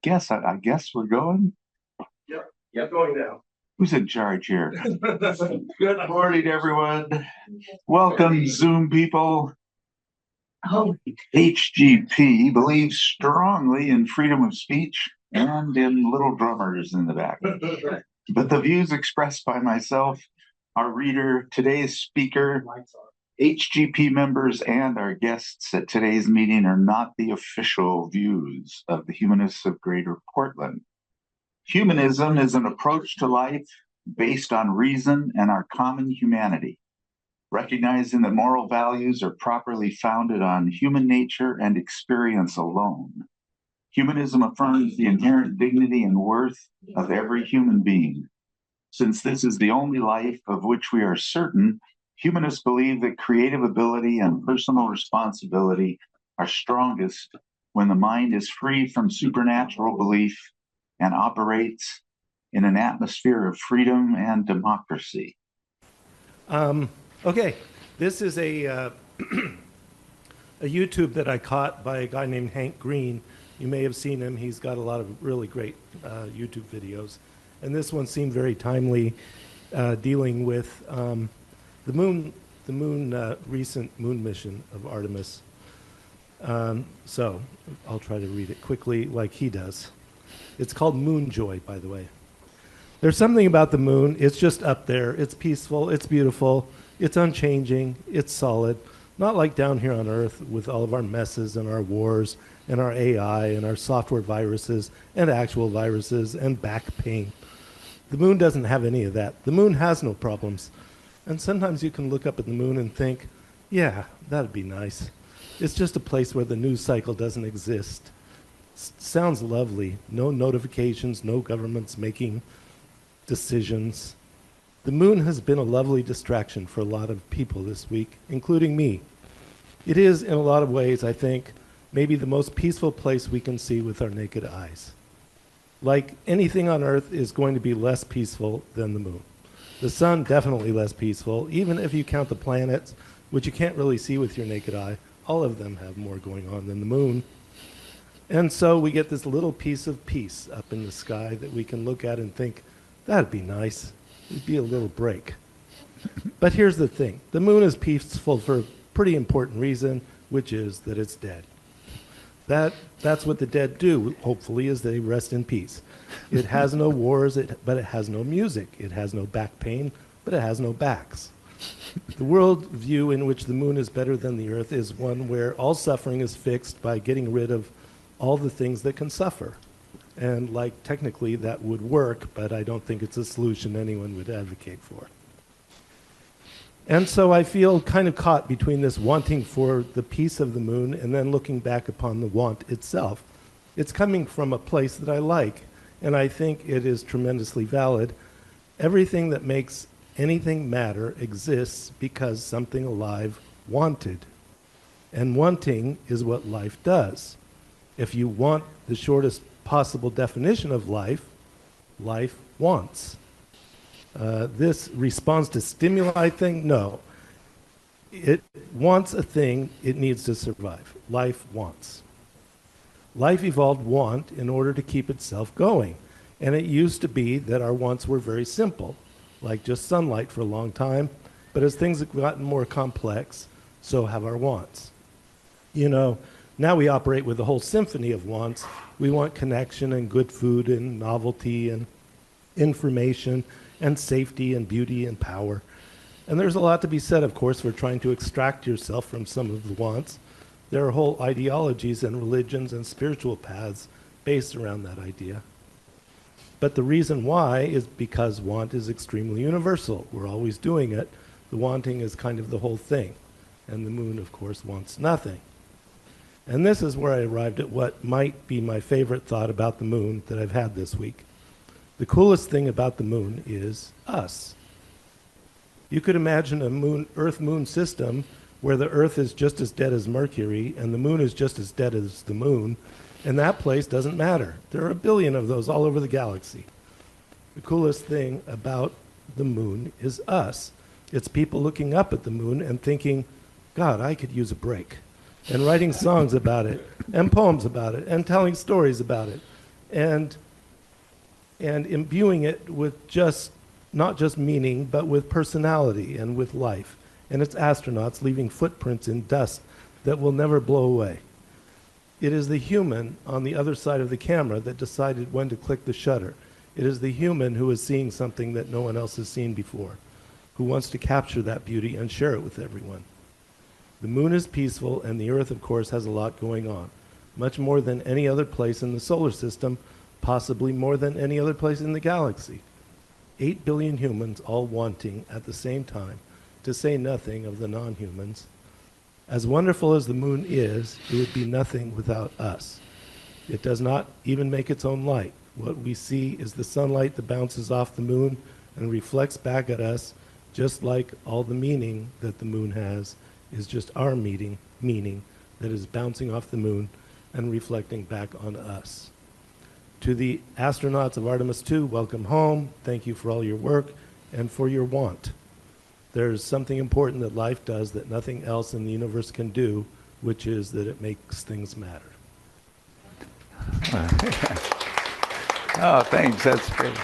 I guess we're going. Yep, going now. Who's in charge here? Good morning, everyone. Welcome, Zoom people. HGP believes strongly in freedom of speech and in little drummers in the back. But the views expressed by myself, our reader, today's speaker, HGP members, and our guests at today's meeting are not the official views of the Humanists of Greater Portland. Humanism is an approach to life based on reason and our common humanity, recognizing that moral values are properly founded on human nature and experience alone. Humanism affirms the inherent dignity and worth of every human being. Since this is the only life of which we are certain, humanists believe that creative ability and personal responsibility are strongest when the mind is free from supernatural belief and operates in an atmosphere of freedom and democracy. Okay, this is a YouTube that I caught by a guy named Hank Green. You may have seen him. He's got a lot of really great YouTube videos. And this one seemed very timely, dealing with the moon recent moon mission of Artemis. So I'll try to read it quickly like he does. It's called Moon Joy, by the way. There's something about the moon. It's just up there. It's peaceful. It's beautiful. It's unchanging. It's solid. Not like down here on Earth with all of our messes and our wars and our AI and our software viruses and actual viruses and back pain. The moon doesn't have any of that. The moon has no problems. And sometimes you can look up at the moon and think, yeah, that'd be nice. It's just a place where the news cycle doesn't exist. Sounds lovely. No notifications, no governments making decisions. The moon has been a lovely distraction for a lot of people this week, including me. It is, in a lot of ways, I think, maybe the most peaceful place we can see with our naked eyes. Like anything on Earth is going to be less peaceful than the moon. The sun, definitely less peaceful. Even if you count the planets, which you can't really see with your naked eye, all of them have more going on than the moon. And so we get this little piece of peace up in the sky that we can look at and think, that'd be nice. It'd be a little break. But here's the thing. The moon is peaceful for a pretty important reason, which is that it's dead. That's what the dead do, hopefully, is they rest in peace. It has no wars, but it has no music. It has no back pain, but it has no backs. The world view in which the moon is better than the Earth is one where all suffering is fixed by getting rid of all the things that can suffer. And like technically that would work, but I don't think it's a solution anyone would advocate for. And so I feel kind of caught between this wanting for the peace of the moon and then looking back upon the want itself. It's coming from a place that I like, and I think it is tremendously valid. Everything that makes anything matter exists because something alive wanted. And wanting is what life does. If you want the shortest possible definition of life, life wants. This responds to stimuli thing? No. It wants a thing, it needs to survive. Life wants. Life evolved want in order to keep itself going. And it used to be that our wants were very simple, like just sunlight for a long time. But as things have gotten more complex, so have our wants. You know, now we operate with a whole symphony of wants. We want connection and good food and novelty and information and safety and beauty and power. And there's a lot to be said, of course, for trying to extract yourself from some of the wants. There are whole ideologies and religions and spiritual paths based around that idea. But the reason why is because want is extremely universal. We're always doing it. The wanting is kind of the whole thing. And the moon, of course, wants nothing. And this is where I arrived at what might be my favorite thought about the moon that I've had this week. The coolest thing about the moon is us. You could imagine a Earth-Moon system where the Earth is just as dead as Mercury and the moon is just as dead as the moon, and that place doesn't matter. There are a billion of those all over the galaxy. The coolest thing about the moon is us. It's people looking up at the moon and thinking, God, I could use a break. And writing songs about it, and poems about it, and telling stories about it. and imbuing it with not just meaning, but with personality and with life. And it's astronauts leaving footprints in dust that will never blow away. It is the human on the other side of the camera that decided when to click the shutter. It is the human who is seeing something that no one else has seen before, who wants to capture that beauty and share it with everyone. The moon is peaceful, and the Earth, of course, has a lot going on, much more than any other place in the solar system, possibly more than any other place in the galaxy. 8 billion humans all wanting at the same time, to say nothing of the non-humans. As wonderful as the moon is, it would be nothing without us. It does not even make its own light. What we see is the sunlight that bounces off the moon and reflects back at us, just like all the meaning that the moon has is just our meaning that is bouncing off the moon and reflecting back on us. To the astronauts of Artemis II, welcome home. Thank you for all your work and for your want. There's something important that life does that nothing else in the universe can do, which is that it makes things matter. Oh, thanks. That's great.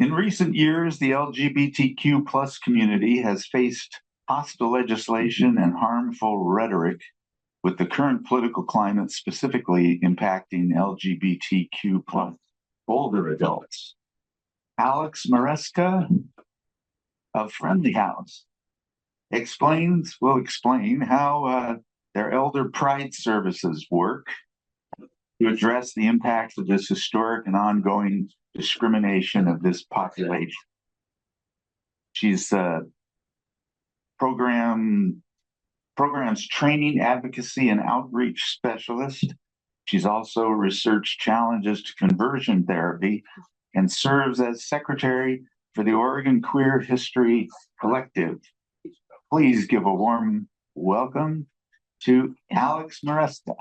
In recent years, the LGBTQ plus community has faced hostile legislation and harmful rhetoric, with the current political climate specifically impacting LGBTQ plus older adults. Alex Maresca of Friendly House will explain how their elder pride services work to address the impacts of this historic and ongoing discrimination of this population. She's programs training, advocacy, and outreach specialist. She's also researched challenges to conversion therapy and serves as secretary for the Oregon Queer History Collective. Please give a warm welcome to Alex Maresca.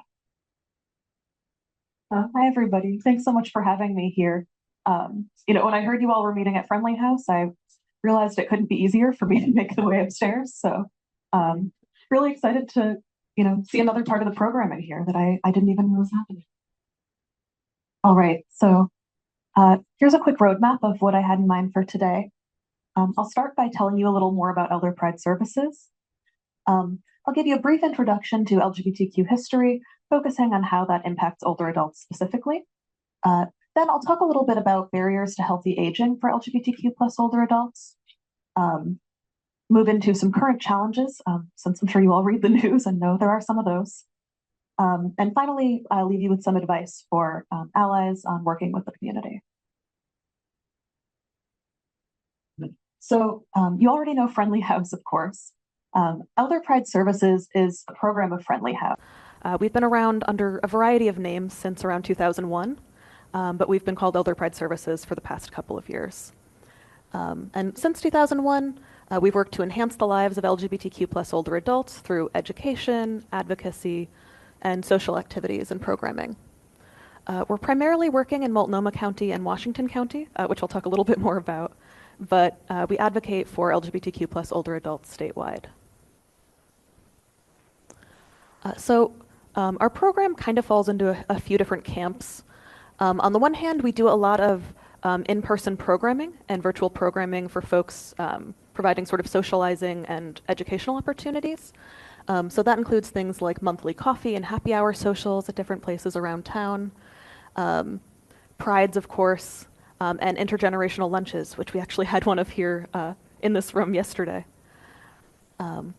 Hi, everybody. Thanks so much for having me here. When I heard you all were meeting at Friendly House, I realized it couldn't be easier for me to make the way upstairs. So really excited to, see another part of the programming here that I didn't even know was happening. All right, so here's a quick roadmap of what I had in mind for today. I'll start by telling you a little more about Elder Pride Services. I'll give you a brief introduction to LGBTQ history, focusing on how that impacts older adults specifically. Then I'll talk a little bit about barriers to healthy aging for LGBTQ plus older adults. Move into some current challenges, since I'm sure you all read the news and know there are some of those. And finally, I'll leave you with some advice for allies on working with the community. So you already know Friendly House, of course. Elder Pride Services is a program of Friendly House. We've been around under a variety of names since around 2001, but we've been called Elder Pride Services for the past couple of years. And since 2001, we've worked to enhance the lives of LGBTQ plus older adults through education, advocacy, and social activities and programming. We're primarily working in Multnomah County and Washington County, which I'll talk a little bit more about, but we advocate for LGBTQ plus older adults statewide. Our program kind of falls into a few different camps. On the one hand, we do a lot of in-person programming and virtual programming for folks providing sort of socializing and educational opportunities. So that includes things like monthly coffee and happy hour socials at different places around town, prides, of course, and intergenerational lunches, which we actually had one of here in this room yesterday.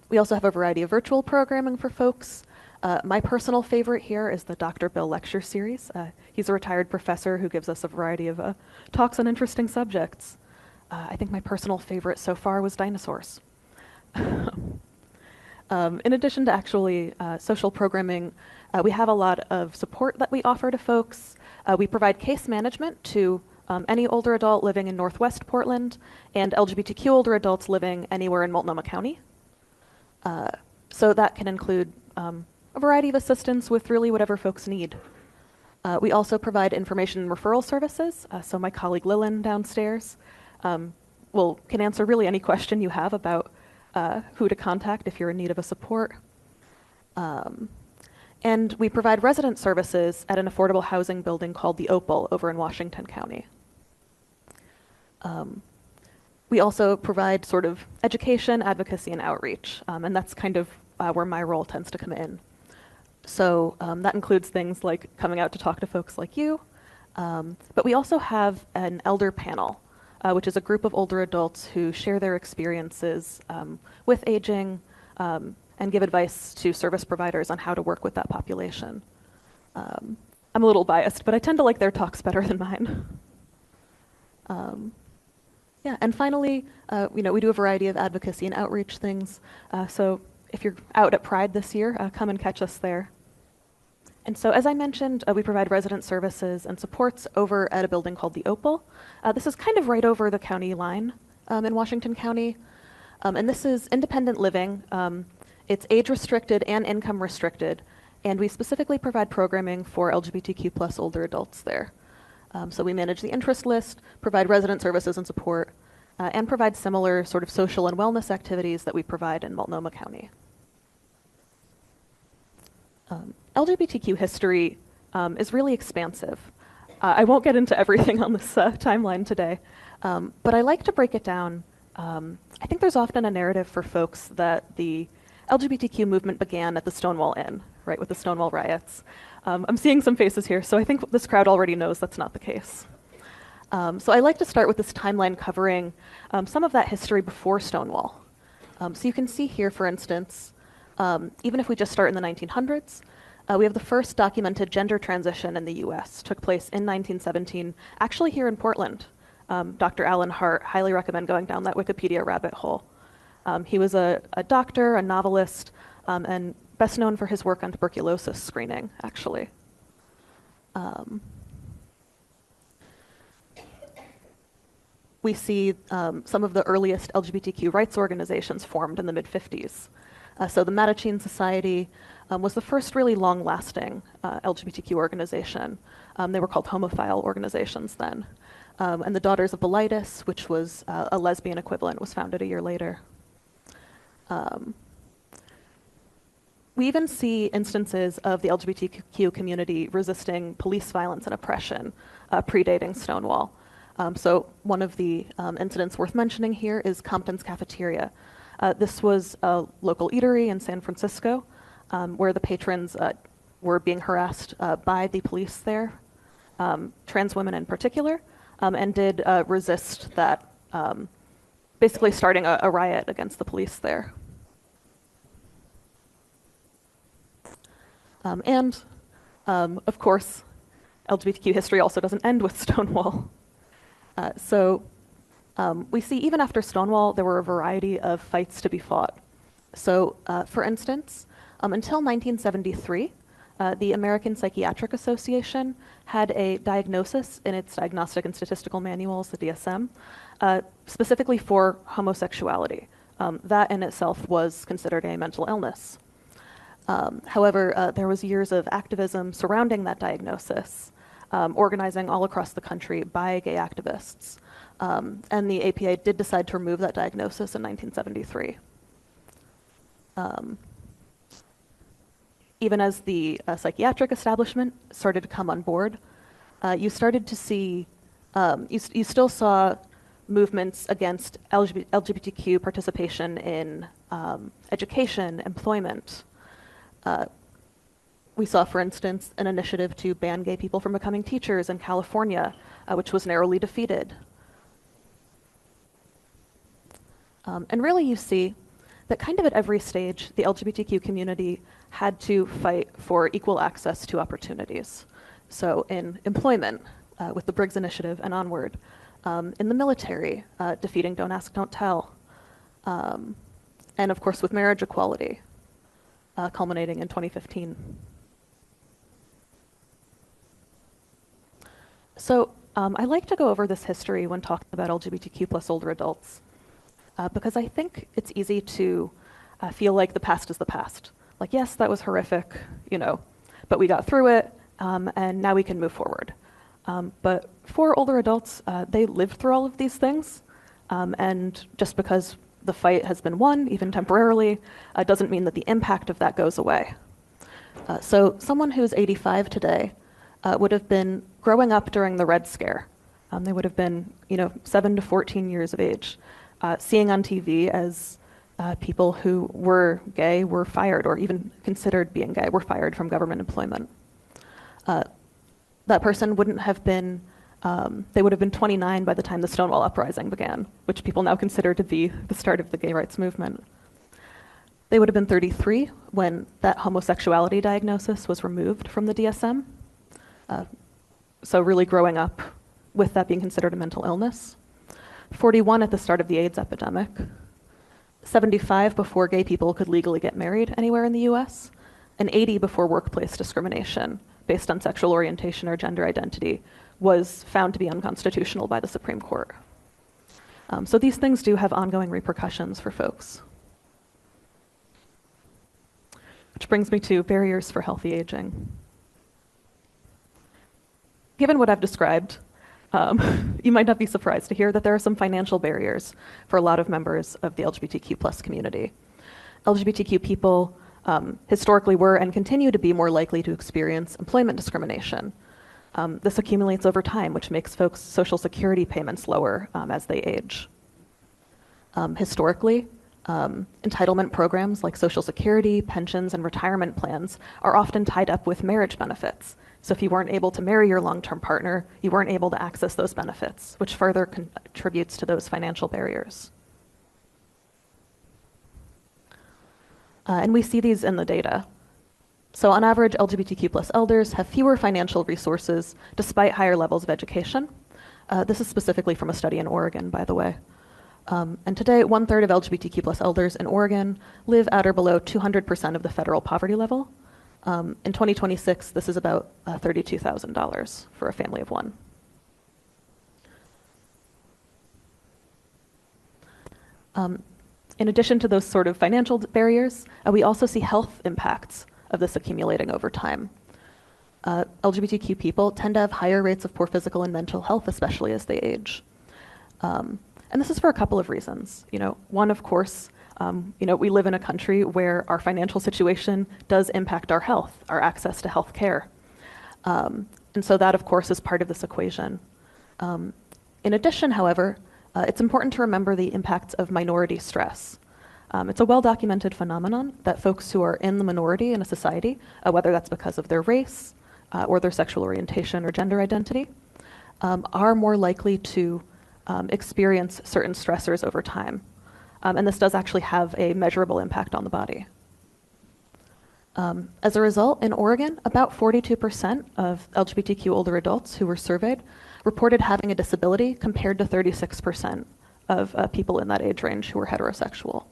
We also have a variety of virtual programming for folks. My personal favorite here is the Dr. Bill Lecture Series. He's a retired professor who gives us a variety of talks on interesting subjects. I think my personal favorite so far was dinosaurs. In addition to actually social programming, we have a lot of support that we offer to folks. We provide case management to any older adult living in Northwest Portland and LGBTQ older adults living anywhere in Multnomah County. So that can include a variety of assistance with really whatever folks need. We also provide information and referral services. So my colleague Lillian downstairs can answer really any question you have about who to contact if you're in need of a support. And we provide resident services at an affordable housing building called the Opal over in Washington County. We also provide sort of education, advocacy, and outreach, and that's kind of where my role tends to come in. So that includes things like coming out to talk to folks like you, but we also have an elder panel, which is a group of older adults who share their experiences with aging and give advice to service providers on how to work with that population. I'm a little biased, but I tend to like their talks better than mine. Yeah, and finally, we do a variety of advocacy and outreach things. So if you're out at Pride this year, come and catch us there. And so, as I mentioned, we provide resident services and supports over at a building called the Opal. This is kind of right over the county line in Washington County. And this is independent living. It's age restricted and income restricted. And we specifically provide programming for LGBTQ plus older adults there. So we manage the interest list, provide resident services and support, and provide similar sort of social and wellness activities that we provide in Multnomah County. LGBTQ history is really expansive. I won't get into everything on this timeline today, but I like to break it down. I think there's often a narrative for folks that the LGBTQ movement began at the Stonewall Inn, right, with the Stonewall riots. I'm seeing some faces here, so I think this crowd already knows that's not the case. So I like to start with this timeline covering some of that history before Stonewall. So you can see here, for instance, even if we just start in the 1900s, we have the first documented gender transition in the US, took place in 1917, actually here in Portland. Dr. Alan Hart, highly recommend going down that Wikipedia rabbit hole. He was a doctor, a novelist, and best known for his work on tuberculosis screening, actually. We see some of the earliest LGBTQ rights organizations formed in the mid-50s. So the Mattachine Society was the first really long-lasting LGBTQ organization. They were called homophile organizations then. And the Daughters of Bilitis, which was a lesbian equivalent, was founded a year later. We even see instances of the LGBTQ community resisting police violence and oppression predating Stonewall. So one of the incidents worth mentioning here is Compton's Cafeteria. This was a local eatery in San Francisco where the patrons were being harassed by the police there, trans women in particular, and did resist that, basically starting a riot against the police there. Of course, LGBTQ history also doesn't end with Stonewall. So we see even after Stonewall, there were a variety of fights to be fought. So for instance, until 1973, the American Psychiatric Association had a diagnosis in its Diagnostic and Statistical Manuals, the DSM, specifically for homosexuality. That in itself was considered a mental illness. However, there was years of activism surrounding that diagnosis, organizing all across the country by gay activists. And the APA did decide to remove that diagnosis in 1973. Even as the psychiatric establishment started to come on board, you started to see, you still saw movements against LGBTQ participation in education, employment. We saw, for instance, an initiative to ban gay people from becoming teachers in California, which was narrowly defeated. And really you see that kind of at every stage, the LGBTQ community had to fight for equal access to opportunities. So in employment, with the Briggs Initiative and onward, in the military, defeating Don't Ask, Don't Tell, and of course with marriage equality, culminating in 2015. So I like to go over this history when talking about LGBTQ plus older adults, because I think it's easy to feel like the past is the past. Like, yes, that was horrific, but we got through it, and now we can move forward. But for older adults, they lived through all of these things, and just because the fight has been won, even temporarily, doesn't mean that the impact of that goes away. So someone who's 85 today would have been growing up during the Red Scare. They would have been, 7 to 14 years of age, seeing on TV as people who were gay were fired, or even considered being gay were fired from government employment. That person wouldn't have been, they would have been 29 by the time the Stonewall Uprising began, which people now consider to be the start of the gay rights movement. They would have been 33 when that homosexuality diagnosis was removed from the DSM. So really growing up with that being considered a mental illness. 41 at the start of the AIDS epidemic. 75 before gay people could legally get married anywhere in the US. And 80 before workplace discrimination based on sexual orientation or gender identity was found to be unconstitutional by the Supreme Court. So these things do have ongoing repercussions for folks. Which brings me to barriers for healthy aging. Given what I've described, you might not be surprised to hear that there are some financial barriers for a lot of members of the LGBTQ+ community. LGBTQ people historically were and continue to be more likely to experience employment discrimination. This accumulates over time, which makes folks' Social Security payments lower as they age. Historically, entitlement programs like Social Security, pensions, and retirement plans are often tied up with marriage benefits. So if you weren't able to marry your long-term partner, you weren't able to access those benefits, which further contributes to those financial barriers. And we see these in the data. So on average, LGBTQ+ elders have fewer financial resources despite higher levels of education. This is specifically from a study in Oregon, by the way. And today, 1/3 of LGBTQ+ elders in Oregon live at or below 200% of the federal poverty level. In 2026, this is about $32,000 for a family of one. In addition to those sort of financial barriers, we also see health impacts of this accumulating over time. LGBTQ people tend to have higher rates of poor physical and mental health, especially as they age. And this is for a couple of reasons. One, of course, we live in a country where our financial situation does impact our health, our access to health care. And so that, of course, is part of this equation. In addition, however, it's important to remember the impacts of minority stress. It's a well-documented phenomenon that folks who are in the minority in a society, whether that's because of their race or their sexual orientation or gender identity, are more likely to experience certain stressors over time. And this does actually have a measurable impact on the body. As a result, in Oregon, about 42% of LGBTQ older adults who were surveyed reported having a disability compared to 36% of people in that age range who were heterosexual.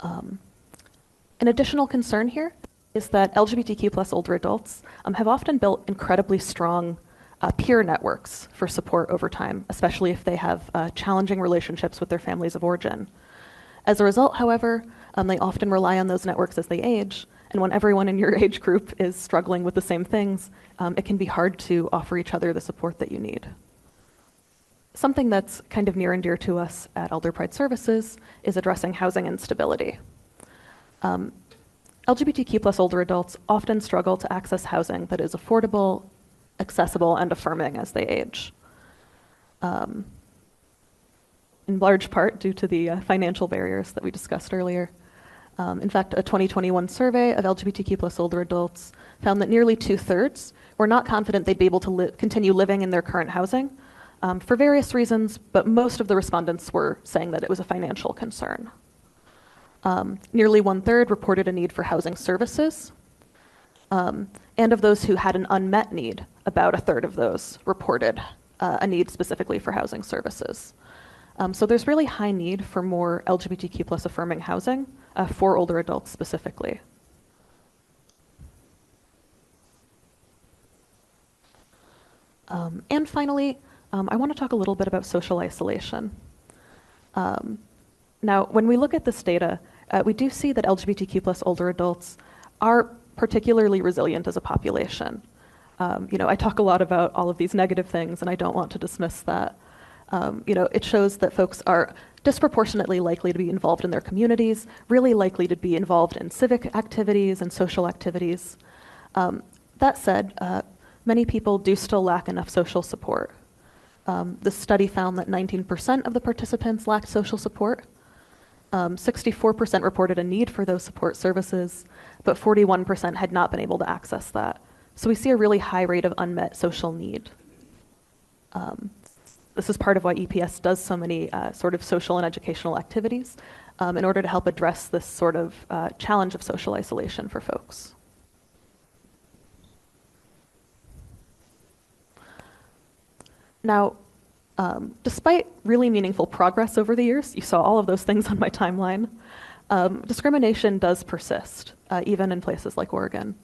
An additional concern here is that LGBTQ+ older adults have often built incredibly strong peer networks for support over time, especially if they have challenging relationships with their families of origin. As a result, however, they often rely on those networks as they age, and when everyone in your age group is struggling with the same things, it can be hard to offer each other the support that you need. Something that's kind of near and dear to us at Elder Pride Services is addressing housing instability. LGBTQ+ older adults often struggle to access housing that is affordable, accessible, and affirming as they age. In large part due to the financial barriers that we discussed earlier. In fact, a 2021 survey of LGBTQ+ older adults found that nearly 2/3 were not confident they'd be able to continue living in their current housing for various reasons, but most of the respondents were saying that it was a financial concern. Nearly 1/3 reported a need for housing services, and of those who had an unmet need, about 1/3 of those reported a need specifically for housing services. So there's really high need for more LGBTQ+ affirming housing for older adults specifically. And finally, I want to talk a little bit about social isolation. Now, when we look at this data, we do see that LGBTQ+ older adults are particularly resilient as a population. I talk a lot about all of these negative things, and I don't want to dismiss that. It shows that folks are disproportionately likely to be involved in their communities, really likely to be involved in civic activities and social activities. That said, many people do still lack enough social support. The study found that 19% of the participants lacked social support. 64% reported a need for those support services, but 41% had not been able to access that. So we see a really high rate of unmet social need. This is part of why EPS does so many sort of social and educational activities in order to help address this sort of challenge of social isolation for folks. Now, despite really meaningful progress over the years, you saw all of those things on my timeline, discrimination does persist, even in places like Oregon.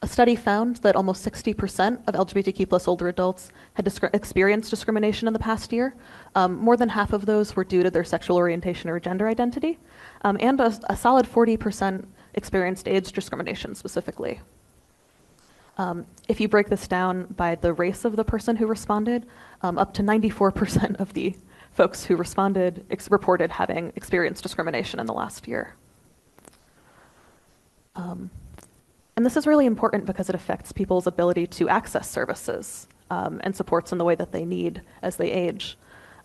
A study found that almost 60% of LGBTQ plus older adults had experienced discrimination in the past year. More than half of those were due to their sexual orientation or gender identity, and a solid 40% experienced age discrimination specifically. If you break this down by the race of the person who responded, up to 94% of the folks who responded reported having experienced discrimination in the last year. And this is really important because it affects people's ability to access services and supports in the way that they need as they age.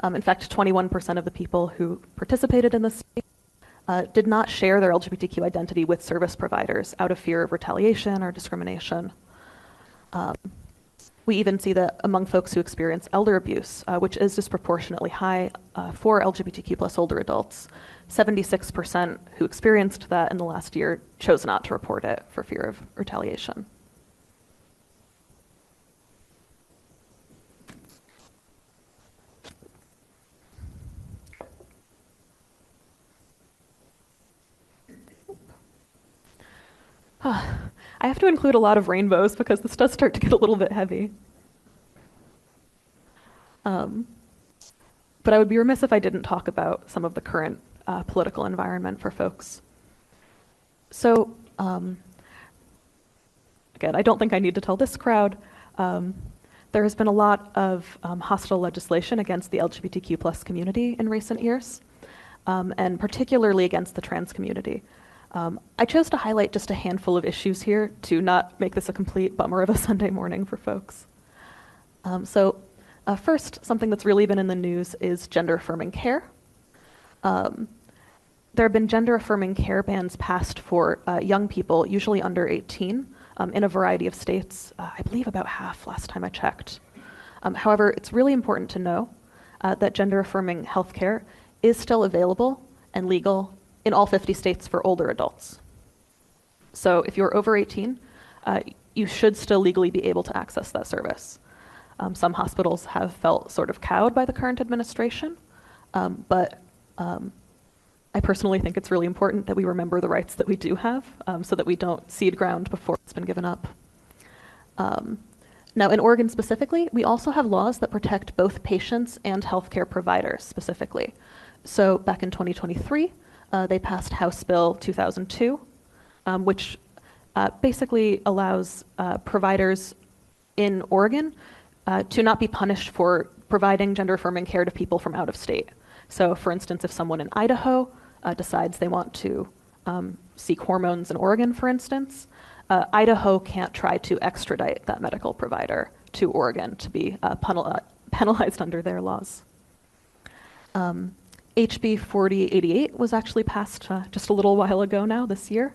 In fact, 21% of the people who participated in this study did not share their LGBTQ identity with service providers out of fear of retaliation or discrimination. We even see that among folks who experience elder abuse, which is disproportionately high for LGBTQ plus older adults, 76% who experienced that in the last year chose not to report it for fear of retaliation. I have to include a lot of rainbows because this does start to get a little bit heavy. But I would be remiss if I didn't talk about some of the current political environment for folks. So, again, I don't think I need to tell this crowd. There has been a lot of hostile legislation against the LGBTQ plus community in recent years, and particularly against the trans community. I chose to highlight just a handful of issues here to not make this a complete bummer of a Sunday morning for folks. First, something that's really been in the news is gender-affirming care. There have been gender-affirming care bans passed for young people, usually under 18, in a variety of states. I believe about half last time I checked. However, it's really important to know that gender-affirming healthcare is still available and legal in all 50 states for older adults. So if you're over 18, you should still legally be able to access that service. Some hospitals have felt sort of cowed by the current administration, but I personally think it's really important that we remember the rights that we do have so that we don't cede ground before it's been given up. Now, in Oregon specifically, we also have laws that protect both patients and healthcare providers specifically. So back in 2023, they passed House Bill 2002, which basically allows providers in Oregon to not be punished for providing gender-affirming care to people from out of state. So for instance, if someone in Idaho decides they want to seek hormones in Oregon, for instance, Idaho can't try to extradite that medical provider to Oregon to be penalized under their laws. HB 4088 was actually passed just a little while ago now, this year,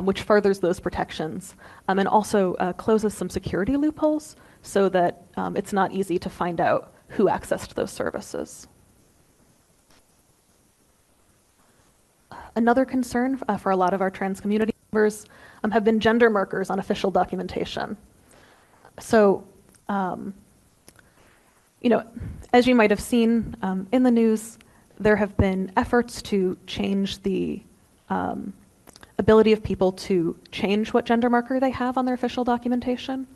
which furthers those protections and also closes some security loopholes so that it's not easy to find out who accessed those services. Another concern for a lot of our trans community members have been gender markers on official documentation. So, as you might have seen in the news, there have been efforts to change the ability of people to change what gender marker they have on their official documentation.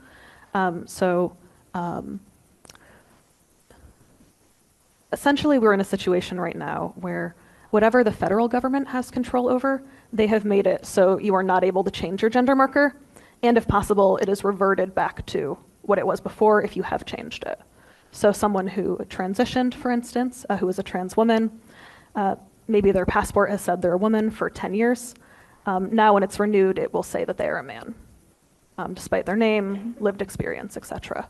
Essentially, we're in a situation right now where whatever the federal government has control over, they have made it so you are not able to change your gender marker, and if possible, it is reverted back to what it was before if you have changed it. So someone who transitioned, for instance, who is a trans woman, maybe their passport has said they're a woman for 10 years. Now when it's renewed, it will say that they are a man, despite their name, lived experience, etc.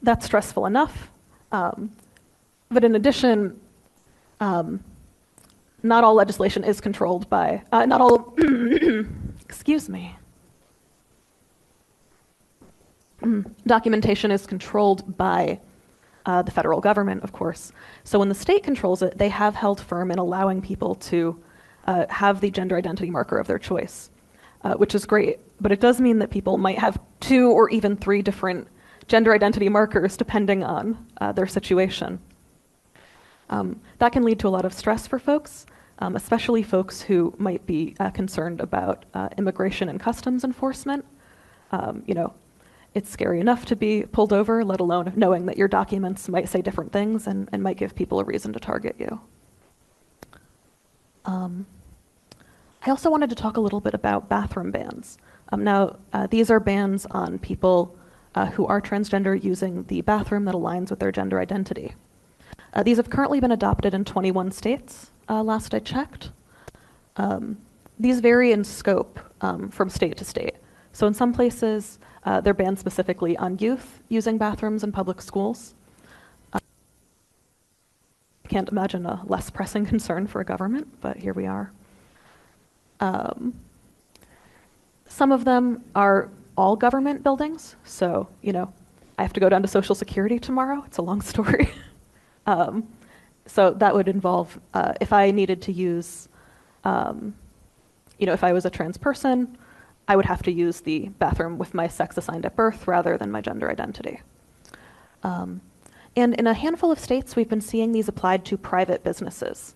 That's stressful enough. But in addition, not all legislation is controlled by, not all, excuse me. Documentation is controlled by the federal government, of course. So when the state controls it, they have held firm in allowing people to have the gender identity marker of their choice, which is great. But it does mean that people might have 2 or even 3 different gender identity markers depending on their situation. That can lead to a lot of stress for folks, especially folks who might be concerned about immigration and customs enforcement. You know, it's scary enough to be pulled over, let alone knowing that your documents might say different things and might give people a reason to target you. I also wanted to talk a little bit about bathroom bans. Now, these are bans on people who are transgender using the bathroom that aligns with their gender identity. These have currently been adopted in 21 states, last I checked. These vary in scope from state to state. So in some places, they're banned specifically on youth using bathrooms in public schools. I can't imagine a less pressing concern for a government, but here we are. Some of them are all government buildings, so, you know, I have to go down to Social Security tomorrow. It's a long story. So that would involve, if I needed to use, you know, if I was a trans person, I would have to use the bathroom with my sex assigned at birth rather than my gender identity. And in a handful of states, we've been seeing these applied to private businesses.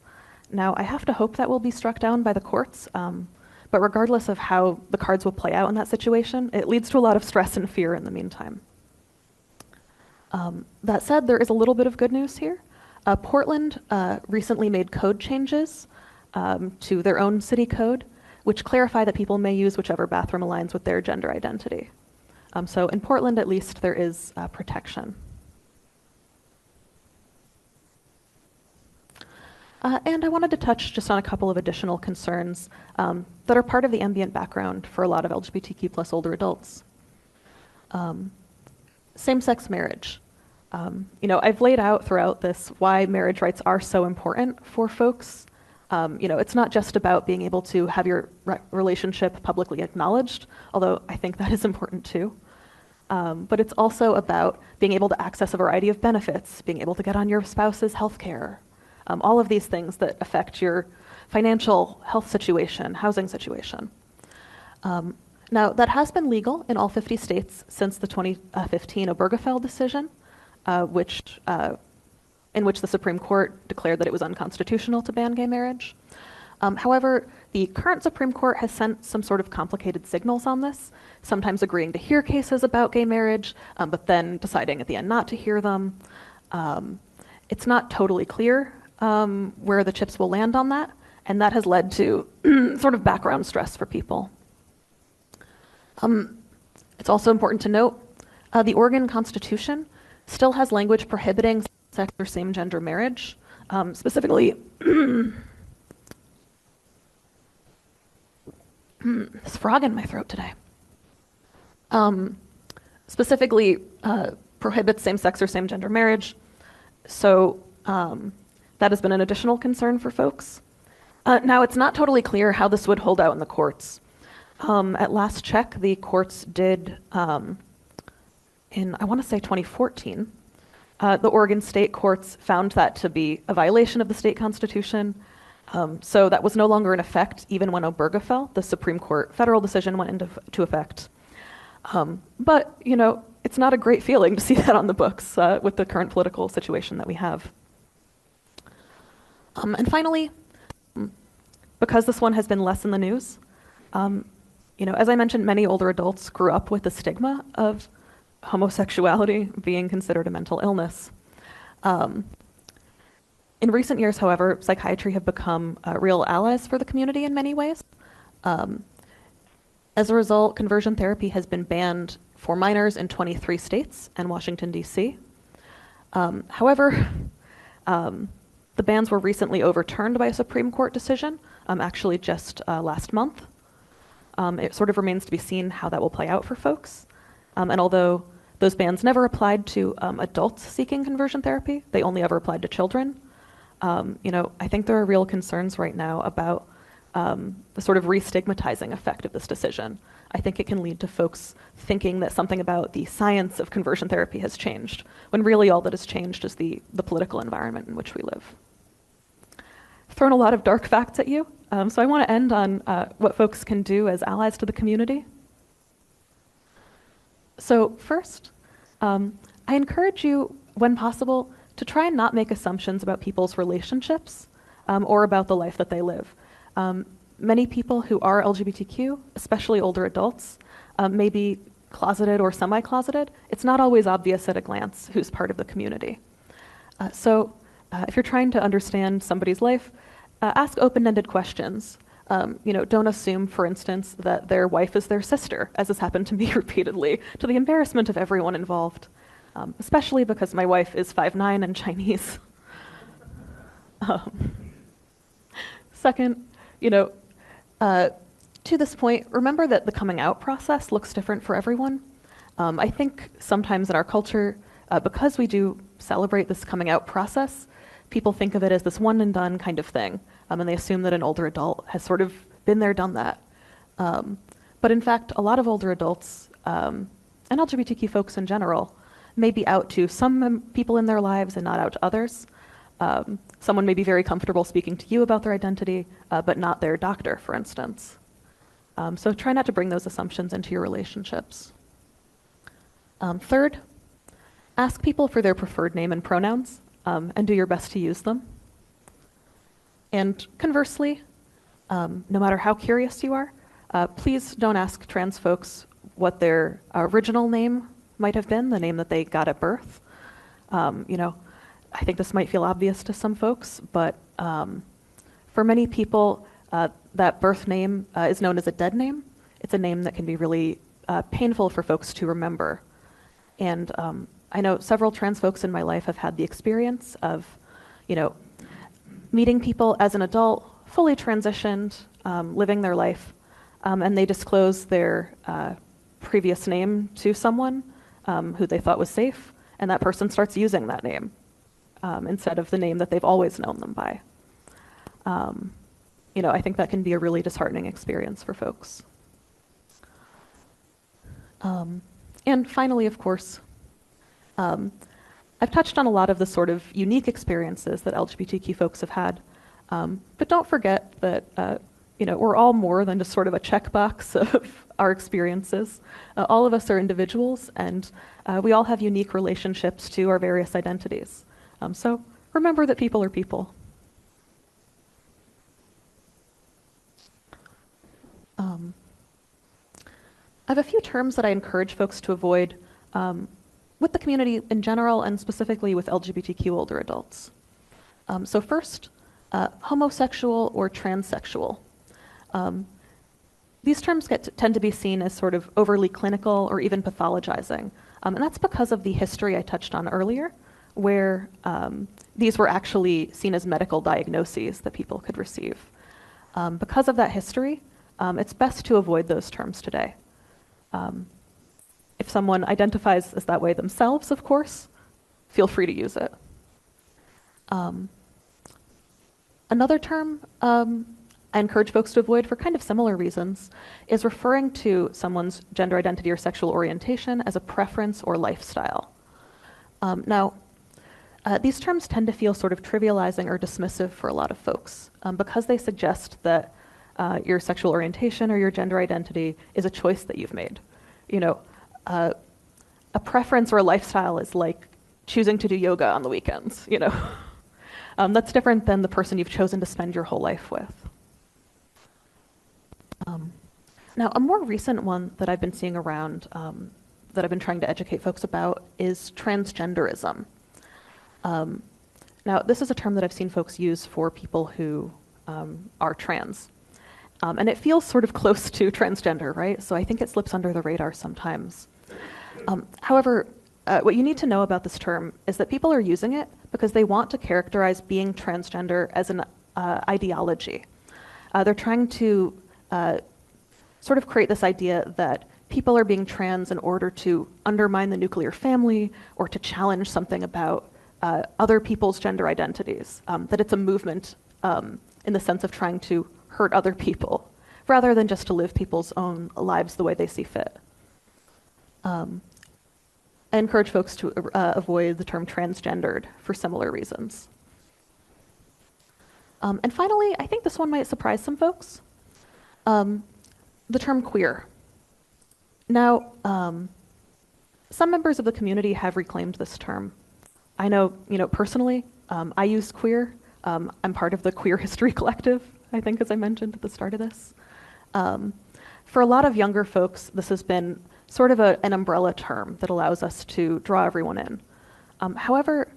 Now, I have to hope that will be struck down by the courts, but regardless of how the cards will play out in that situation, it leads to a lot of stress and fear in the meantime. That said, there is a little bit of good news here. Portland recently made code changes to their own city code, which clarify that people may use whichever bathroom aligns with their gender identity. So in Portland, at least, there is protection. And I wanted to touch just on a couple of additional concerns that are part of the ambient background for a lot of LGBTQ plus older adults. Same-sex marriage. You know, I've laid out throughout this why marriage rights are so important for folks. You know, it's not just about being able to have your relationship publicly acknowledged, although I think that is important too. But it's also about being able to access a variety of benefits, being able to get on your spouse's health care, all of these things that affect your financial health situation, housing situation. Now, that has been legal in all 50 states since the 2015 Obergefell decision, in which the Supreme Court declared that it was unconstitutional to ban gay marriage. However, the current Supreme Court has sent some sort of complicated signals on this, sometimes agreeing to hear cases about gay marriage, but then deciding at the end not to hear them. It's not totally clear where the chips will land on that, and that has led to sort of background stress for people. It's also important to note the Oregon Constitution still has language prohibiting sex or same-gender marriage, specifically, this frog in my throat today, specifically prohibits same-sex or same-gender marriage. So that has been an additional concern for folks. Now, it's not totally clear how this would hold out in the courts. At last check, the courts did, in, I want to say 2014, the Oregon state courts found that to be a violation of the state constitution. So that was no longer in effect even when Obergefell, the Supreme Court federal decision, went into effect. But, you know, it's not a great feeling to see that on the books with the current political situation that we have. And finally, because this one has been less in the news, you know, as I mentioned, many older adults grew up with the stigma of homosexuality being considered a mental illness. In recent years, however, psychiatry have become real allies for the community in many ways. As a result, conversion therapy has been banned for minors in 23 states and Washington, D.C. However, the bans were recently overturned by a Supreme Court decision, actually just last month. It sort of remains to be seen how that will play out for folks. And although those bans never applied to adults seeking conversion therapy, they only ever applied to children. I think there are real concerns right now about the sort of re-stigmatizing effect of this decision. I think it can lead to folks thinking that something about the science of conversion therapy has changed, when really all that has changed is the political environment in which we live. I've thrown a lot of dark facts at you, so I want to end on what folks can do as allies to the community. So first, I encourage you, when possible, to try and not make assumptions about people's relationships or about the life that they live. Many people who are LGBTQ, especially older adults, may be closeted or semi-closeted. It's not always obvious at a glance who's part of the community. So if you're trying to understand somebody's life, ask open-ended questions. Don't assume, for instance, that their wife is their sister, as has happened to me repeatedly, to the embarrassment of everyone involved, especially because my wife is 5'9" and Chinese. Second, to this point, remember that the coming out process looks different for everyone. I think sometimes in our culture, because we do celebrate this coming out process, people think of it as this one and done kind of thing, and they assume that an older adult has sort of been there, done that. But in fact, a lot of older adults, and LGBTQ folks in general, may be out to some people in their lives and not out to others. Someone may be very comfortable speaking to you about their identity, but not their doctor, for instance. So try not to bring those assumptions into your relationships. Third, ask people for their preferred name and pronouns, and do your best to use them. And conversely, no matter how curious you are, please don't ask trans folks what their original name might have been, the name that they got at birth. I think this might feel obvious to some folks, but for many people, that birth name is known as a dead name. It's a name that can be really painful for folks to remember. And I know several trans folks in my life have had the experience of, meeting people as an adult, fully transitioned, living their life, and they disclose their previous name to someone who they thought was safe, and that person starts using that name instead of the name that they've always known them by. I think that can be a really disheartening experience for folks. And finally, of course, I've touched on a lot of the sort of unique experiences that LGBTQ folks have had, but don't forget that we're all more than just sort of a checkbox of our experiences. All of us are individuals, and we all have unique relationships to our various identities. So remember that people are people. I have a few terms that I encourage folks to avoid with the community in general, and specifically with LGBTQ older adults. So first, homosexual or transsexual. These terms tend to be seen as sort of overly clinical or even pathologizing. And that's because of the history I touched on earlier, where these were actually seen as medical diagnoses that people could receive. Because of that history, it's best to avoid those terms today. If someone identifies as that way themselves, of course, feel free to use it. Another term I encourage folks to avoid for kind of similar reasons is referring to someone's gender identity or sexual orientation as a preference or lifestyle. Now, these terms tend to feel sort of trivializing or dismissive for a lot of folks because they suggest that your sexual orientation or your gender identity is a choice that you've made. A preference or a lifestyle is like choosing to do yoga on the weekends, That's different than the person you've chosen to spend your whole life with. Now, a more recent one that I've been seeing around, that I've been trying to educate folks about, is transgenderism. Now, this is a term that I've seen folks use for people who are trans. And it feels sort of close to transgender, right? So I think it slips under the radar sometimes. However, what you need to know about this term is that people are using it because they want to characterize being transgender as an ideology. They're trying to sort of create this idea that people are being trans in order to undermine the nuclear family or to challenge something about other people's gender identities, that it's a movement in the sense of trying to hurt other people, rather than just to live people's own lives the way they see fit. I encourage folks to avoid the term transgendered for similar reasons. And finally, I think this one might surprise some folks, the term queer. Now, some members of the community have reclaimed this term. I know, personally, I use queer. I'm part of the Queer History Collective, I think, as I mentioned at the start of this. For a lot of younger folks, this has been sort of an umbrella term that allows us to draw everyone in. However,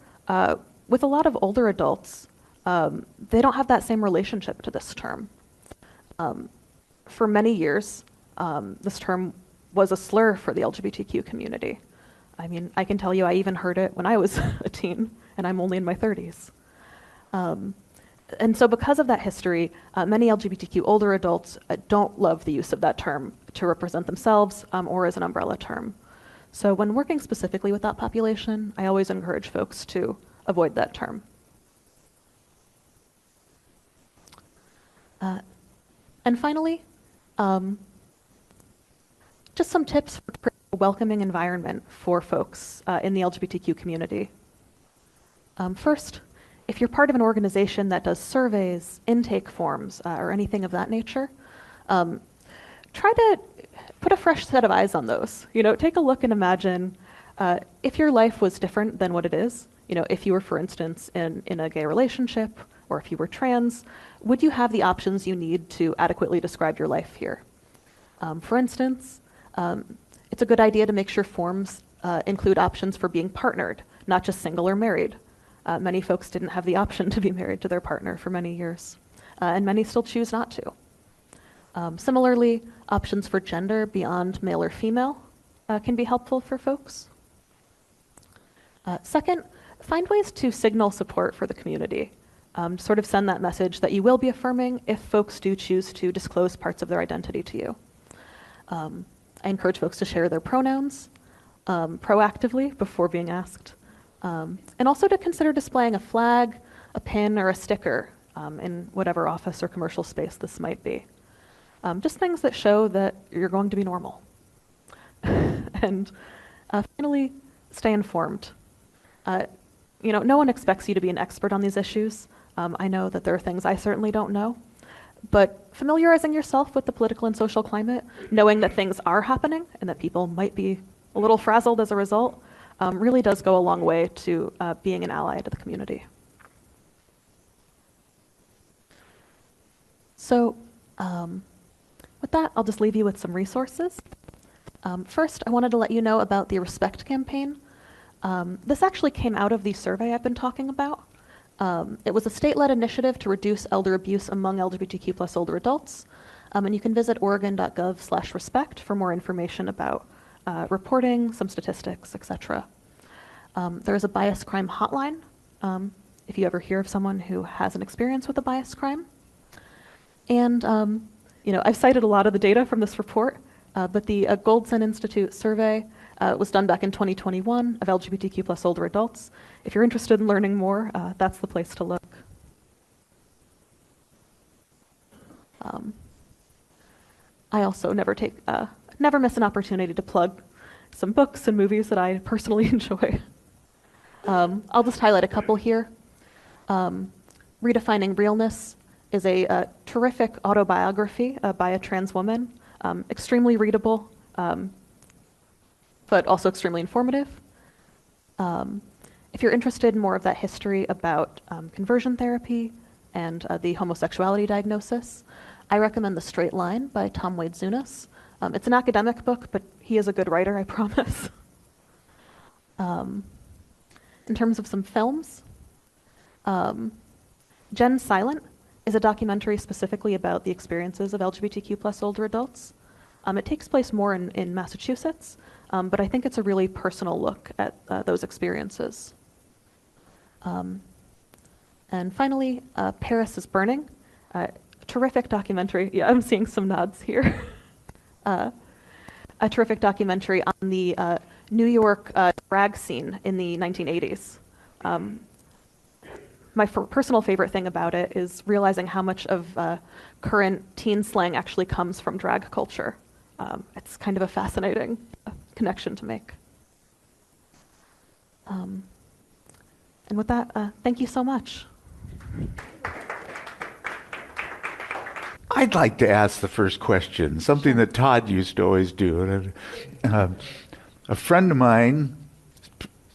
with a lot of older adults, they don't have that same relationship to this term. For many years, this term was a slur for the LGBTQ community. I mean, I can tell you I even heard it when I was a teen, and I'm only in my 30s. And so because of that history, many LGBTQ older adults don't love the use of that term to represent themselves or as an umbrella term. So when working specifically with that population, I always encourage folks to avoid that term. And finally, just some tips for a welcoming environment for folks in the LGBTQ community. First, if you're part of an organization that does surveys, intake forms, or anything of that nature, try to put a fresh set of eyes on those. Take a look and imagine if your life was different than what it is. If you were, for instance, in a gay relationship, or if you were trans, would you have the options you need to adequately describe your life here? For instance, it's a good idea to make sure forms include options for being partnered, not just single or married. Many folks didn't have the option to be married to their partner for many years, and many still choose not to. Similarly, options for gender beyond male or female can be helpful for folks. Second, find ways to signal support for the community. Sort of send that message that you will be affirming if folks do choose to disclose parts of their identity to you. I encourage folks to share their pronouns proactively before being asked. And also to consider displaying a flag, a pin, or a sticker in whatever office or commercial space this might be. Just things that show that you're going to be normal. And finally, stay informed. No one expects you to be an expert on these issues. I know that there are things I certainly don't know. But familiarizing yourself with the political and social climate, knowing that things are happening and that people might be a little frazzled as a result, really does go a long way to being an ally to the community. So with that, I'll just leave you with some resources. First, I wanted to let you know about the Respect campaign. This actually came out of the survey I've been talking about. It was a state-led initiative to reduce elder abuse among LGBTQ plus older adults. And you can visit oregon.gov/respect for more information about reporting, some statistics, etc. There's a bias crime hotline if you ever hear of someone who has an experience with a bias crime. And I've cited a lot of the data from this report, but the Goldson Institute survey was done back in 2021 of LGBTQ plus older adults. If you're interested in learning more, that's the place to look. I also never miss an opportunity to plug some books and movies that I personally enjoy. I'll just highlight a couple here. Redefining Realness is a terrific autobiography by a trans woman, extremely readable, but also extremely informative. If you're interested in more of that history about conversion therapy and the homosexuality diagnosis, I recommend The Straight Line by Tom Wade-Zunas. It's an academic book, but he is a good writer, I promise. In terms of some films, Jen Silent is a documentary specifically about the experiences of LGBTQ plus older adults. It takes place more in Massachusetts, but I think it's a really personal look at those experiences. And finally, Paris is Burning, terrific documentary. Yeah, I'm seeing some nods here. A terrific documentary on the New York drag scene in the 1980s. My personal favorite thing about it is realizing how much of current teen slang actually comes from drag culture. It's kind of a fascinating connection to make. And with that, thank you so much. I'd like to ask the first question, something that Todd used to always do. A friend of mine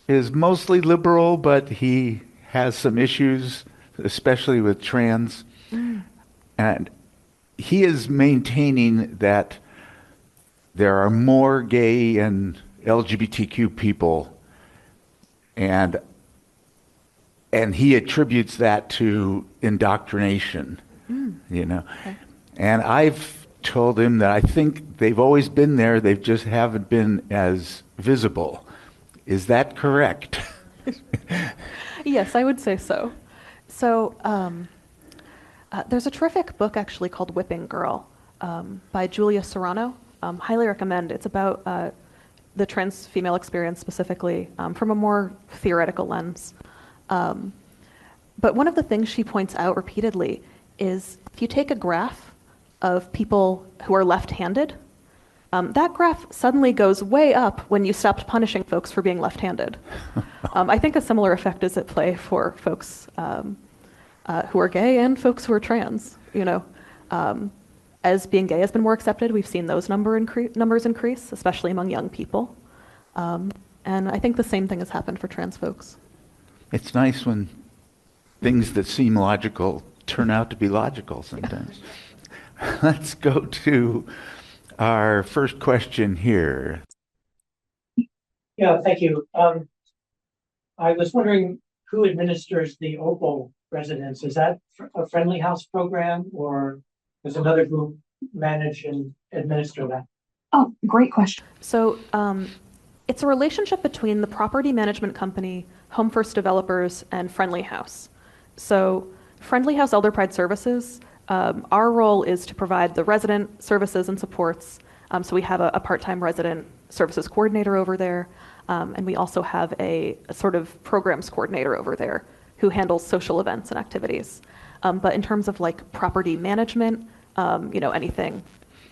is mostly liberal, but he has some issues, especially with trans. And he is maintaining that there are more gay and LGBTQ people, and he attributes that to indoctrination, you know. Okay. And I've told him that I think they've always been there, they've just haven't been as visible. Is that correct? Yes, I would say so. So there's a terrific book actually called Whipping Girl by Julia Serrano. Highly recommend. It's about the trans female experience specifically from a more theoretical lens. But one of the things she points out repeatedly is if you take a graph of people who are left-handed, that graph suddenly goes way up when you stopped punishing folks for being left-handed. I think a similar effect is at play for folks who are gay and folks who are trans. You know, as being gay has been more accepted, we've seen those numbers increase, especially among young people. And I think the same thing has happened for trans folks. It's nice when things that seem logical turn out to be logical sometimes. Let's go to our first question here. Yeah, thank you. I was wondering who administers the Opal residence? Is that a Friendly House program, or does another group manage and administer that? Oh, great question. So it's a relationship between the property management company, Home First Developers, and Friendly House. So Friendly House Elder Pride Services, our role is to provide the resident services and supports. So we have a part-time resident services coordinator over there, and we also have a sort of programs coordinator over there who handles social events and activities. But in terms of like property management, you know, anything,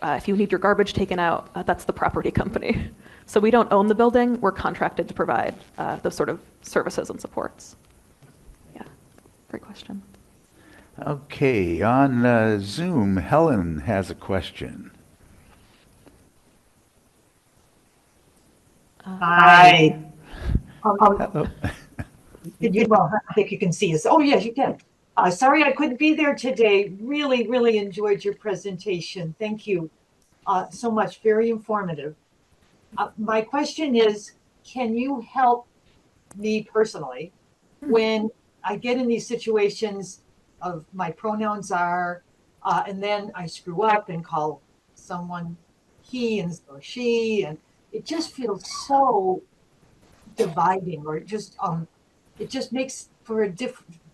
if you need your garbage taken out, that's the property company. So we don't own the building, we're contracted to provide those sort of services and supports. Yeah, great question. Okay, on Zoom, Helen has a question. Hi. Hello. Well, I think you can see us. Oh, yes, you can. Sorry I couldn't be there today. Really, really enjoyed your presentation. Thank you so much. Very informative. My question is, can you help me personally when I get in these situations of my pronouns are, and then I screw up and call someone he and or she, and it just feels so dividing, or it just makes for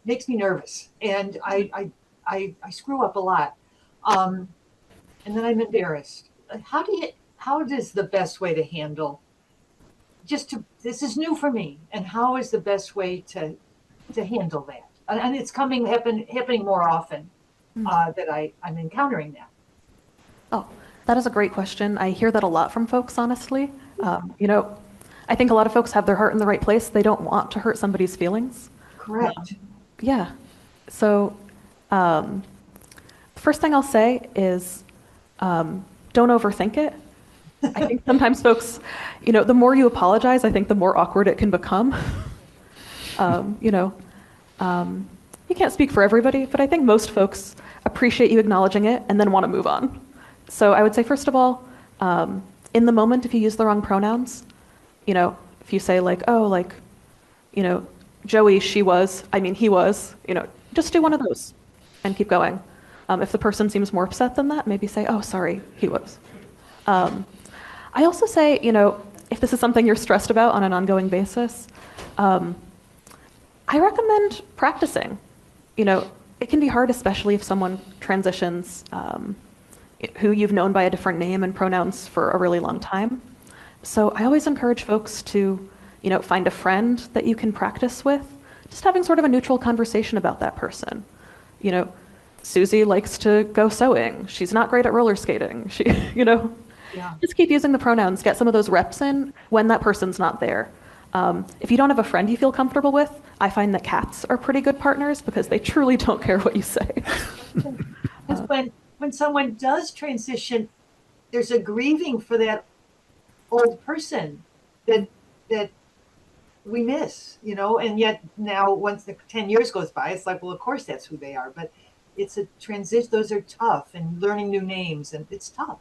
makes me nervous, and I screw up a lot, and then I'm embarrassed. How does the best way to handle this is new for me, and how is the best way to handle that? And it's happening more often that I'm encountering that. Oh, that is a great question. I hear that a lot from folks, honestly. You know, I think a lot of folks have their heart in the right place. They don't want to hurt somebody's feelings. Correct. Yeah. So the first thing I'll say is don't overthink it. I think sometimes folks, you know, the more you apologize, I think the more awkward it can become. You know, you can't speak for everybody, but I think most folks appreciate you acknowledging it and then want to move on. So I would say, first of all, in the moment, if you use the wrong pronouns, you know, if you say like, oh, like, you know, Joey, she was, I mean, he was, you know, just do one of those and keep going. If the person seems more upset than that, maybe say, oh, sorry, he was. I also say, if this is something you're stressed about on an ongoing basis, I recommend practicing. It can be hard, especially if someone transitions who you've known by a different name and pronouns for a really long time. So I always encourage folks to, find a friend that you can practice with, just having sort of a neutral conversation about that person. Susie likes to go sewing. She's not great at roller skating. Yeah. Just keep using the pronouns, get some of those reps in when that person's not there. If you don't have a friend you feel comfortable with, I find that cats are pretty good partners because they truly don't care what you say. Because when someone does transition, there's a grieving for that old person that we miss, and yet now once the 10 years goes by, it's like, well, of course that's who they are, but it's a transition. Those are tough, and learning new names, and it's tough.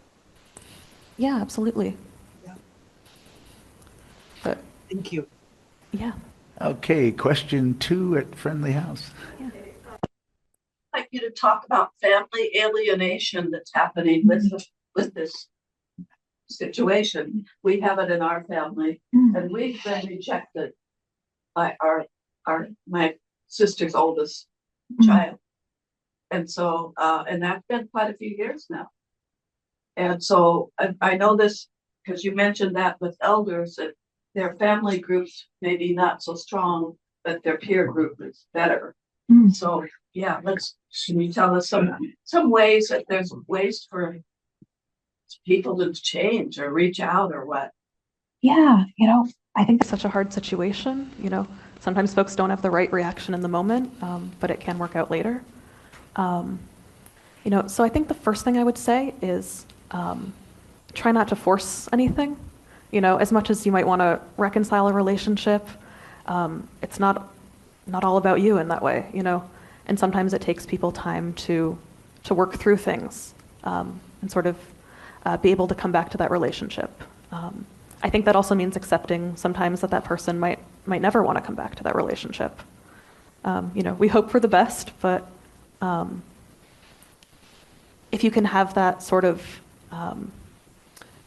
Yeah, absolutely. Yeah. But Thank you. yeah. Okay, question 2 at Friendly House. I'd like you to talk about family alienation that's happening with this situation. We have it in our family, and we've been rejected by my sister's oldest child. And so, and that's been quite a few years now. And so I know this because you mentioned that with elders, that their family groups may be not so strong, but their peer group is better. So yeah, can you tell us some ways that there's ways for people to change or reach out or what? Yeah, I think it's such a hard situation. Sometimes folks don't have the right reaction in the moment, but it can work out later. So I think the first thing I would say is try not to force anything. As much as you might want to reconcile a relationship, it's not all about you in that way, and sometimes it takes people time to work through things and sort of be able to come back to that relationship. I think that also means accepting sometimes that person might never want to come back to that relationship. We hope for the best, but if you can have that sort of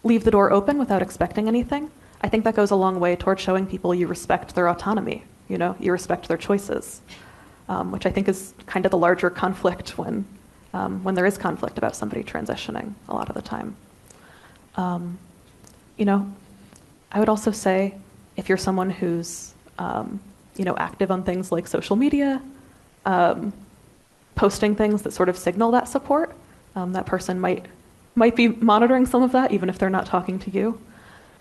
leave the door open without expecting anything, I think that goes a long way toward showing people you respect their autonomy, you respect their choices, which I think is kind of the larger conflict when there is conflict about somebody transitioning a lot of the time. I would also say if you're someone who's, active on things like social media, posting things that sort of signal that support, that person might be monitoring some of that, even if they're not talking to you,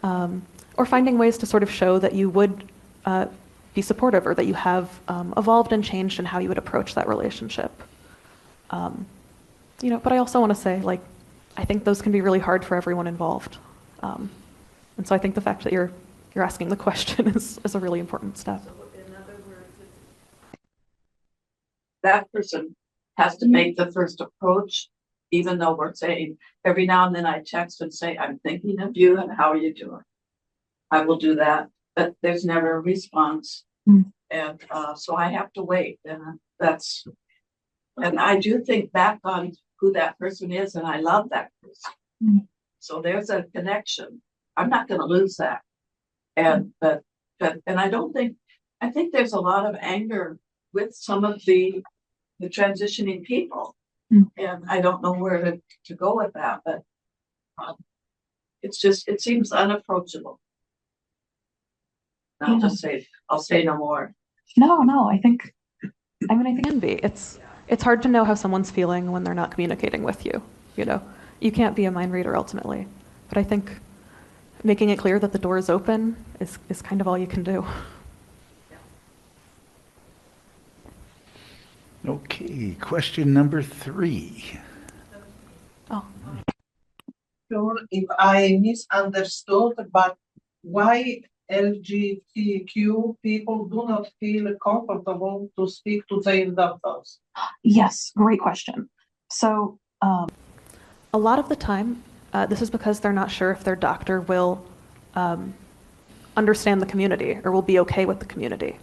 or finding ways to sort of show that you would be supportive or that you have evolved and changed in how you would approach that relationship. But I also want to say, I think those can be really hard for everyone involved. And so I think the fact that you're asking the question is a really important step. So in other words, that person has to make the first approach, even though we're saying every now and then I text and say, I'm thinking of you and how are you doing? I will do that, but there's never a response. And so I have to wait. And I do think back on who that person is, and I love that person. So there's a connection. I'm not going to lose that. And I think there's a lot of anger with some of the transitioning people. And I don't know where to go with that, but it seems unapproachable. I'll say no more. No, I think it can be. It's hard to know how someone's feeling when they're not communicating with you. You can't be a mind reader ultimately, but I think making it clear that the door is open is kind of all you can do. Okay, question number 3. Oh, Sure, if I misunderstood, but why LGBTQ people do not feel comfortable to speak to their doctors? yes, great question. So a lot of the time, this is because they're not sure if their doctor will understand the community or will be okay with the community.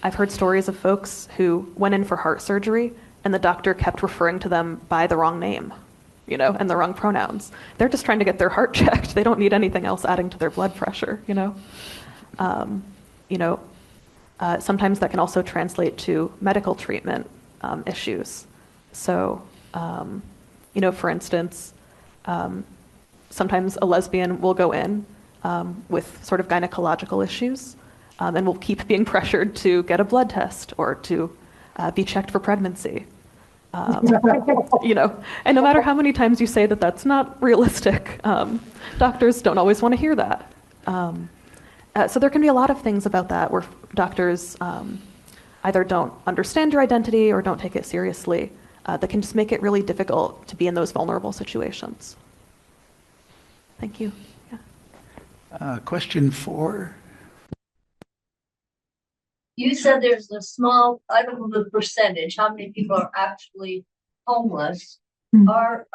I've heard stories of folks who went in for heart surgery and the doctor kept referring to them by the wrong name, you know, and the wrong pronouns. They're just trying to get their heart checked. They don't need anything else adding to their blood pressure, you know. Sometimes that can also translate to medical treatment issues. So, for instance, sometimes a lesbian will go in with sort of gynecological issues and will keep being pressured to get a blood test or to be checked for pregnancy. And no matter how many times you say that that's not realistic, doctors don't always want to hear that. So there can be a lot of things about that where doctors either don't understand your identity or don't take it seriously that can just make it really difficult to be in those vulnerable situations. Thank you. Yeah. Question 4. You said there's a small, I don't know the percentage, how many people are actually homeless. Are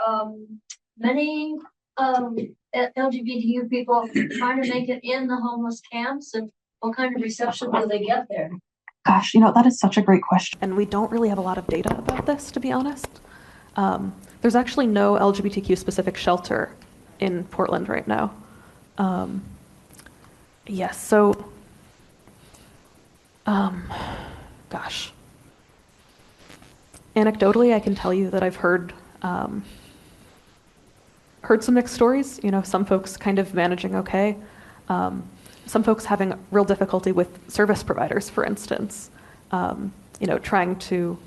many LGBTQ people trying to make it in the homeless camps, and what kind of reception do they get there? Gosh, that is such a great question. And we don't really have a lot of data about this, to be honest. There's actually no LGBTQ specific shelter in Portland right now. Yes, so, gosh. Anecdotally, I can tell you that I've heard some mixed stories. Some folks kind of managing okay. Some folks having real difficulty with service providers, for instance. Trying to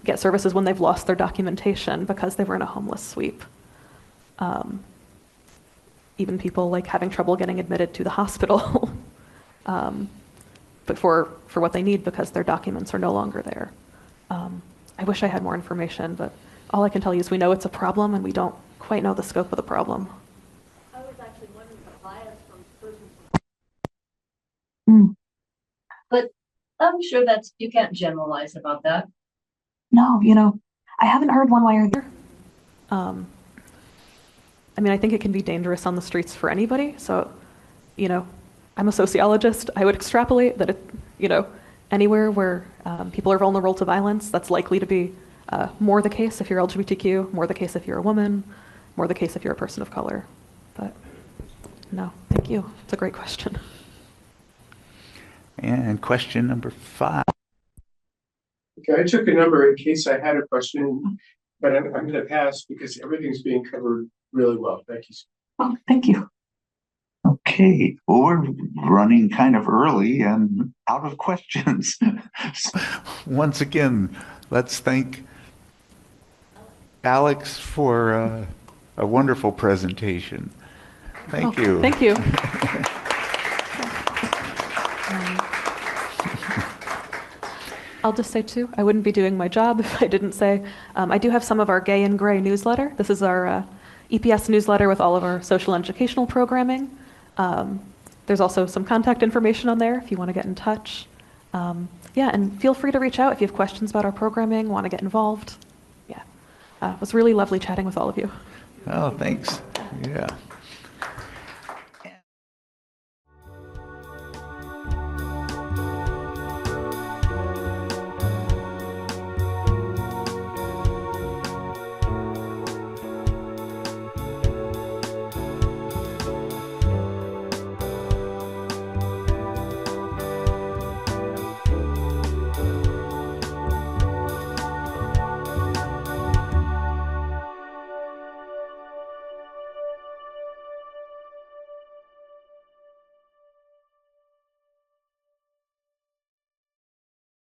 get services when they've lost their documentation because they were in a homeless sweep. Even people like having trouble getting admitted to the hospital, but for what they need because their documents are no longer there. I wish I had more information, but all I can tell you is we know it's a problem and we don't quite know the scope of the problem. I was actually wondering the bias from person. But I'm sure you can't generalize about that. No, I haven't heard one way or the other. I think it can be dangerous on the streets for anybody. So, I'm a sociologist. I would extrapolate that anywhere where people are vulnerable to violence, that's likely to be more the case if you're LGBTQ, more the case if you're a woman, more the case if you're a person of color. But no, thank you. It's a great question. And question number 5. Okay, I took a number in case I had a question, but I'm going to pass because everything's being covered really well. Thank you. Oh, thank you. Okay, well, we're running kind of early and out of questions. Once again, let's thank Alex for a wonderful presentation. Thank you. Thank you. I'll just say too, I wouldn't be doing my job if I didn't say, I do have some of our Gay and Gray newsletter. This is our EPS newsletter with all of our social and educational programming. There's also some contact information on there if you want to get in touch. And feel free to reach out if you have questions about our programming, want to get involved. Yeah, it was really lovely chatting with all of you. Oh, thanks. Yeah.